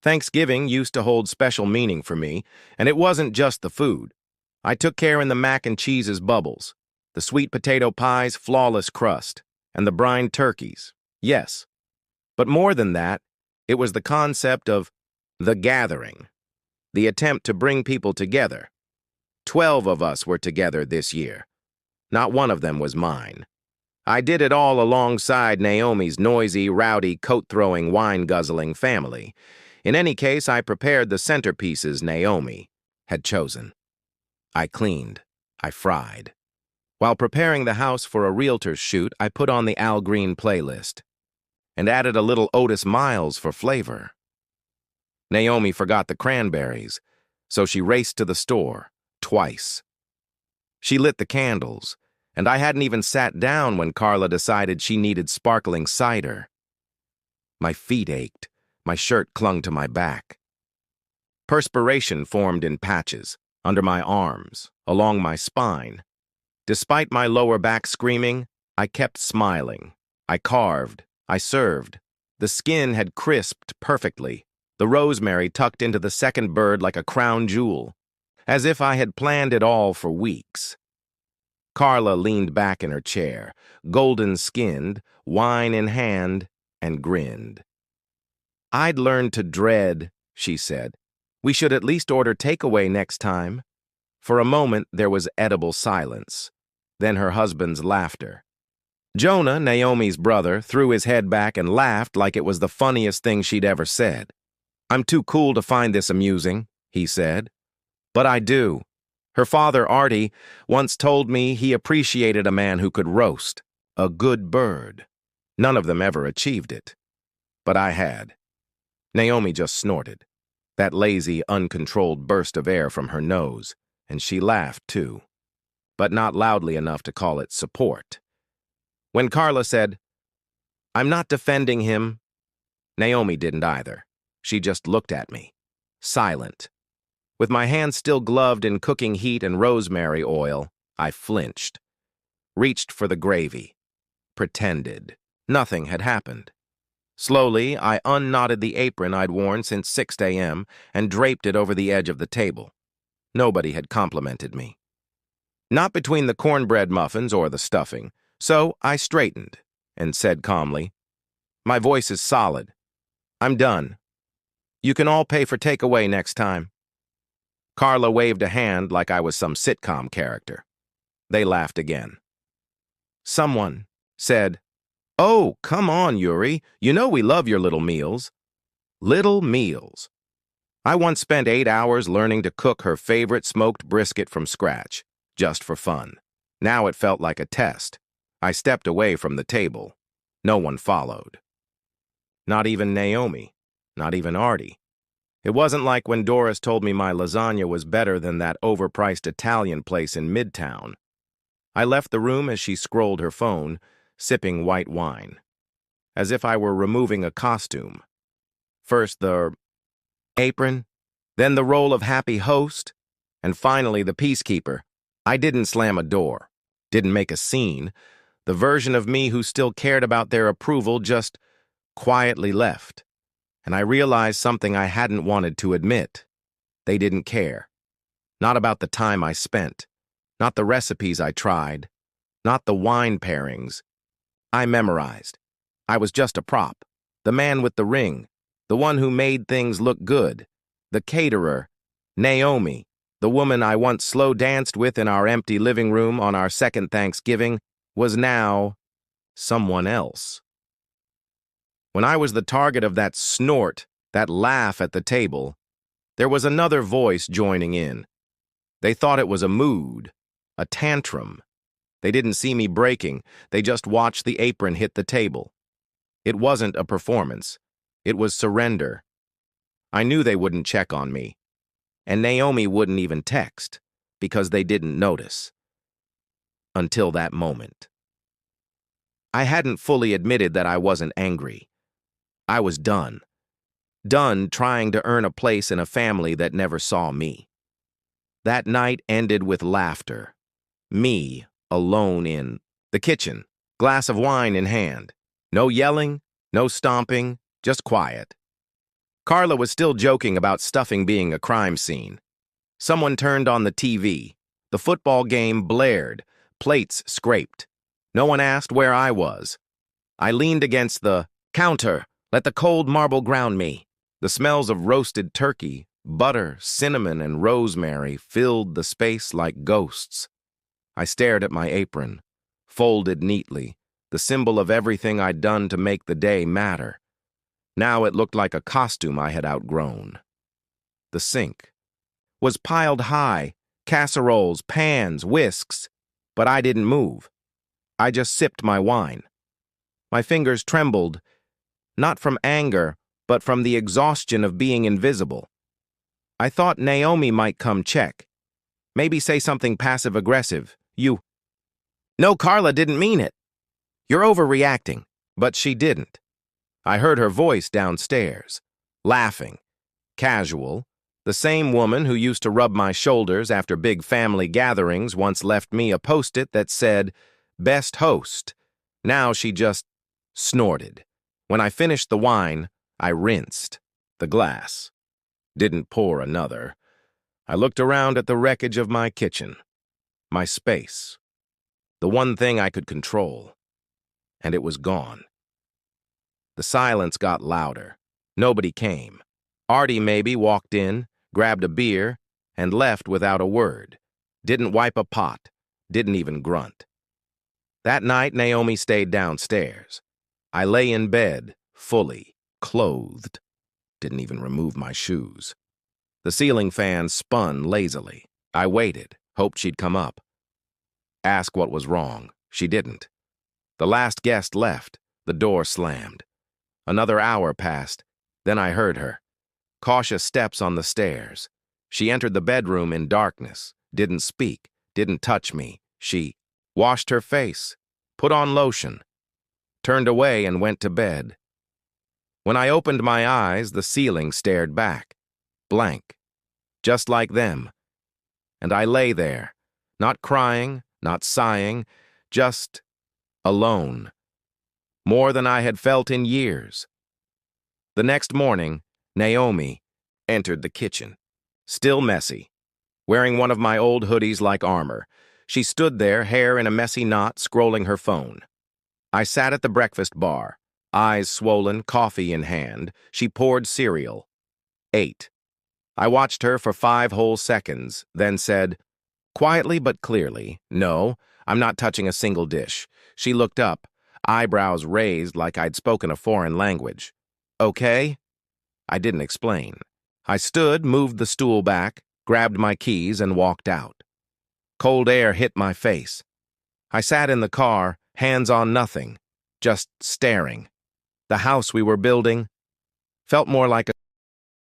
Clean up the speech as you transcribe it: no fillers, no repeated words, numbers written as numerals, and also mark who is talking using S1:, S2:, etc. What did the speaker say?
S1: Thanksgiving used to hold special meaning for me, and it wasn't just the food. I took care in the mac and cheese's bubbles, the sweet potato pie's flawless crust, and the brined turkeys. Yes, but more than that, it was the concept of the gathering, the attempt to bring people together. 12 of us were together this year. Not one of them was mine. I did it all alongside Naomi's noisy, rowdy, coat-throwing, wine-guzzling family. In any case, I prepared the centerpieces Naomi had chosen. I cleaned. I fried. While preparing the house for a realtor's shoot, I put on the Al Green playlist and added a little Otis Miles for flavor. Naomi forgot the cranberries, so she raced to the store, twice. She lit the candles, and I hadn't even sat down when Carla decided she needed sparkling cider. My feet ached. My shirt clung to my back. Perspiration formed in patches, under my arms, along my spine. Despite my lower back screaming, I kept smiling. I carved. I served. The skin had crisped perfectly, the rosemary tucked into the second bird like a crown jewel, as if I had planned it all for weeks. Carla leaned back in her chair, golden-skinned, wine in hand, and grinned. "I'd learned to dread," she said. "We should at least order takeaway next time." For a moment, there was edible silence. Then her husband's laughter. Jonah, Naomi's brother, threw his head back and laughed like it was the funniest thing she'd ever said. "I'm too cool to find this amusing," he said. "But I do. Her father, Artie, once told me he appreciated a man who could roast a good bird. None of them ever achieved it. But I had." Naomi just snorted, that lazy, uncontrolled burst of air from her nose, and she laughed too, but not loudly enough to call it support. When Carla said, "I'm not defending him," Naomi didn't either. She just looked at me, silent. With my hands still gloved in cooking heat and rosemary oil, I flinched, reached for the gravy, pretended nothing had happened. Slowly, I unknotted the apron I'd worn since 6 a.m. and draped it over the edge of the table. Nobody had complimented me. Not between the cornbread muffins or the stuffing, so I straightened and said calmly, "My voice is solid. I'm done. You can all pay for takeaway next time." Carla waved a hand like I was some sitcom character. They laughed again. Someone said, "Oh, come on, Yuri. You know we love your little meals." Little meals. I once spent 8 hours learning to cook her favorite smoked brisket from scratch, just for fun. Now it felt like a test. I stepped away from the table. No one followed. Not even Naomi. Not even Artie. It wasn't like when Doris told me my lasagna was better than that overpriced Italian place in Midtown. I left the room as she scrolled her phone, sipping white wine, as if I were removing a costume. First the apron, then the role of happy host, and finally the peacekeeper. I didn't slam a door, didn't make a scene. The version of me who still cared about their approval just quietly left. And I realized something I hadn't wanted to admit. They didn't care. Not about the time I spent, not the recipes I tried, not the wine pairings I memorized. I was just a prop, the man with the ring, the one who made things look good, the caterer, Naomi, the woman I once slow danced with in our empty living room on our second Thanksgiving, was now someone else. When I was the target of that snort, that laugh at the table, there was another voice joining in. They thought it was a mood, a tantrum. They didn't see me breaking, they just watched the apron hit the table. It wasn't a performance. It was surrender. I knew they wouldn't check on me, and Naomi wouldn't even text, because they didn't notice. Until that moment. I hadn't fully admitted that I wasn't angry. I was done. Done trying to earn a place in a family that never saw me. That night ended with laughter. Me, alone in the kitchen, glass of wine in hand. No yelling, no stomping, just quiet. Carla was still joking about stuffing being a crime scene. Someone turned on the TV. The football game blared. Plates scraped. No one asked where I was. I leaned against the counter. Let the cold marble ground me. The smells of roasted turkey, butter, cinnamon, and rosemary filled the space like ghosts. I stared at my apron, folded neatly, the symbol of everything I'd done to make the day matter. Now it looked like a costume I had outgrown. The sink was piled high, casseroles, pans, whisks, but I didn't move. I just sipped my wine. My fingers trembled, not from anger, but from the exhaustion of being invisible. I thought Naomi might come check. Maybe say something passive-aggressive. No, Carla didn't mean it. You're overreacting. But she didn't. I heard her voice downstairs, laughing, casual. The same woman who used to rub my shoulders after big family gatherings once left me a post-it that said, "Best host." Now she just snorted. When I finished the wine, I rinsed the glass. Didn't pour another. I looked around at the wreckage of my kitchen, my space, the one thing I could control, and it was gone. The silence got louder. Nobody came. Artie maybe walked in, grabbed a beer, and left without a word. Didn't wipe a pot, didn't even grunt. That night, Naomi stayed downstairs. I lay in bed, fully clothed. Didn't even remove my shoes. The ceiling fan spun lazily. I waited, hoped she'd come up. Ask what was wrong. She didn't. The last guest left. The door slammed. Another hour passed. Then I heard her. Cautious steps on the stairs. She entered the bedroom in darkness. Didn't speak. Didn't touch me. She washed her face. Put on lotion. Turned away and went to bed. When I opened my eyes, the ceiling stared back. Blank. Just like them. And I lay there, not crying, not sighing, just alone. More than I had felt in years. The next morning, Naomi entered the kitchen, still messy, wearing one of my old hoodies like armor. She stood there, hair in a messy knot, scrolling her phone. I sat at the breakfast bar, eyes swollen, coffee in hand. She poured cereal. Ate. I watched her for 5 whole seconds, then said, quietly but clearly, "No, I'm not touching a single dish." She looked up, eyebrows raised like I'd spoken a foreign language. "Okay?" I didn't explain. I stood, moved the stool back, grabbed my keys, and walked out. Cold air hit my face. I sat in the car, hands on nothing, just staring. The house we were building felt more like a